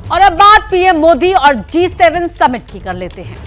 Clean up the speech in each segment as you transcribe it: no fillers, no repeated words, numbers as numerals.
और अब बात पीएम मोदी और G7 समिट की कर लेते हैं।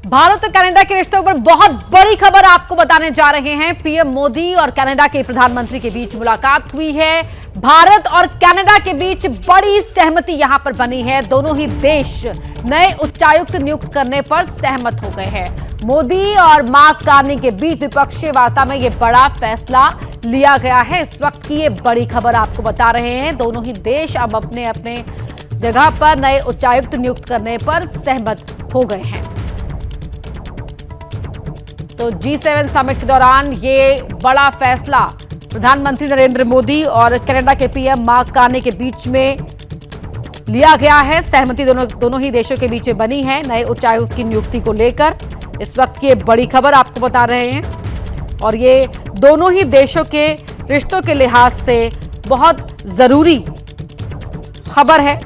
भारत और कनाडा के रिश्तों पर बहुत बड़ी खबर आपको बताने जा रहे हैं। पीएम मोदी और कनाडा के प्रधानमंत्री के बीच मुलाकात हुई है। भारत और कनाडा के बीच बड़ी सहमति यहां पर बनी है। दोनों ही देश नए उच्चायुक्त नियुक्त करने पर सहमत हो गए हैं। मोदी और मार्क कार्नी के बीच द्विपक्षीय वार्ता में यह बड़ा फैसला लिया गया है। इस वक्त की ये बड़ी खबर आपको बता रहे हैं। दोनों ही देश अब अपने अपने जगह पर नए उच्चायुक्त नियुक्त करने पर सहमत हो गए हैं। तो G7 समिट के दौरान ये बड़ा फैसला प्रधानमंत्री नरेंद्र मोदी और कनाडा के पीएम मार्क कार्नी के बीच में लिया गया है। सहमति दोनों ही देशों के बीच में बनी है नए उच्चायुक्त की नियुक्ति को लेकर। इस वक्त की बड़ी खबर आपको बता रहे हैं और ये दोनों ही देशों के रिश्तों के लिहाज से बहुत जरूरी खबर है।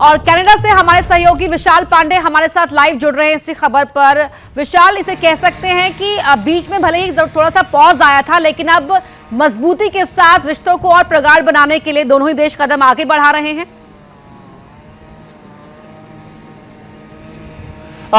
और कनाडा से हमारे सहयोगी विशाल पांडे हमारे साथ लाइव जुड़ रहे हैं इसी खबर पर। विशाल, इसे कह सकते हैं कि बीच में भले ही थोड़ा सा पॉज आया था, लेकिन अब मजबूती के साथ रिश्तों को और प्रगाढ़ बनाने के लिए दोनों ही देश कदम आगे बढ़ा रहे हैं।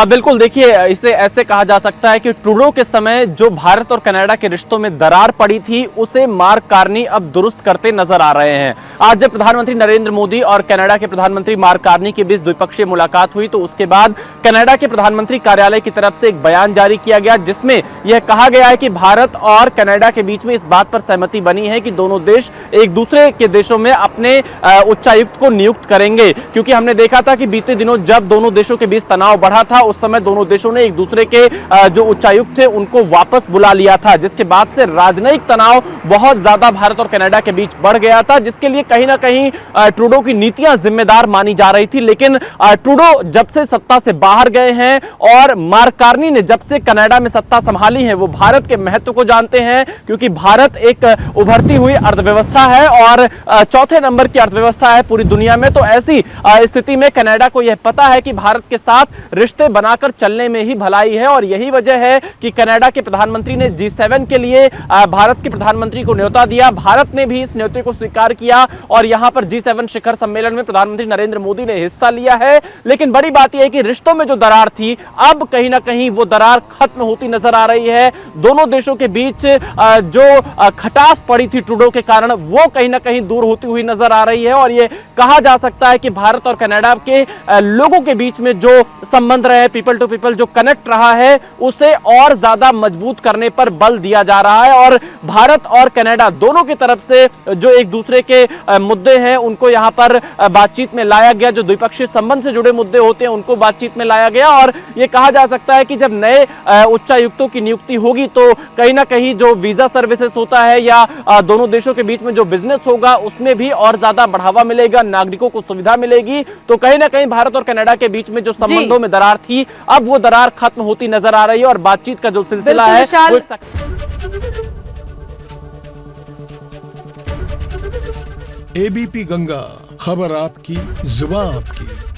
बिल्कुल, देखिए, इसे ऐसे कहा जा सकता है कि ट्रूडो के समय जो भारत और कनाडा के रिश्तों में दरार पड़ी थी उसे मार्क कार्नी अब दुरुस्त करते नजर आ रहे हैं। आज जब प्रधानमंत्री नरेंद्र मोदी और कनाडा के प्रधानमंत्री मार्क कार्नी के बीच द्विपक्षीय मुलाकात हुई तो उसके बाद कनाडा के प्रधानमंत्री कार्यालय की तरफ से एक बयान जारी किया गया जिसमें यह कहा गया है कि भारत और कनाडा के बीच में इस बात पर सहमति बनी है कि दोनों देश एक दूसरे के देशों में अपने उच्चायुक्त को नियुक्त करेंगे। क्योंकि हमने देखा था कि बीते दिनों जब दोनों देशों के बीच तनाव बढ़ा था उस समय दोनों देशों ने एक दूसरे के जो उच्चायुक्त थे उनको वापस बुला लिया था, जिसके बाद से राजनयिक तनाव बहुत ज्यादा भारत और कनाडा के बीच बढ़ गया था, जिसके लिए कहीं ना कहीं ट्रूडो की नीतियां जिम्मेदार मानी जा रही थी। लेकिन ट्रूडो जब से सत्ता से बाहर गए हैं और मार्क कार्नी ने जब से कनाडा में सत्ता संभाली है वो भारत के महत्व को जानते हैं, क्योंकि भारत एक उभरती हुई अर्थव्यवस्था है और चौथे नंबर की अर्थव्यवस्था है पूरी दुनिया में। तो ऐसी स्थिति में कनाडा को यह पता है कि भारत के साथ रिश्ते बनाकर चलने में ही भलाई है और यही वजह है कि कनाडा के प्रधानमंत्री ने G7 के लिए भारत के प्रधानमंत्री को न्योता दिया। भारत ने भी इस न्योते को स्वीकार किया और यहां पर G7 शिखर सम्मेलन में प्रधानमंत्री नरेंद्र मोदी ने हिस्सा लिया है। लेकिन बड़ी बात यह है कि रिश्तों में जो दरार थी अब कहीं ना कहीं वो दरार खत्म होती नजर आ रही है। दोनों देशों के बीच जो खटास पड़ी थी ट्रूडो के कारण वो कहीं ना कहीं दूर होती हुई नजर आ रही है और यह कहा जा सकता है कि भारत और कनाडा के लोगों के बीच में जो संबंध रहे, पीपल टू पीपल जो कनेक्ट रहा है, उसे और ज्यादा मजबूत करने पर बल दिया जा रहा है। और भारत और कनाडा दोनों की तरफ से जो एक दूसरे के मुद्दे हैं उनको यहां पर बातचीत में लाया गया। जो द्विपक्षीय संबंध से जुड़े मुद्दे होते हैं उनको बातचीत में लाया गया और यह कहा जा सकता है कि जब नए उच्चायुक्तों की नियुक्ति होगी तो कहीं ना कहीं जो वीजा सर्विसेज होता है या दोनों देशों के बीच में जो बिजनेस होगा उसमें भी और ज्यादा बढ़ावा मिलेगा, नागरिकों को सुविधा मिलेगी। तो कहीं ना कहीं भारत और कनाडा के बीच में जो संबंधों में दरार थी अब वो दरार खत्म होती नजर आ रही है और बातचीत का जो सिलसिला है एबीपी गंगा, खबर आपकी, जुबान आपकी।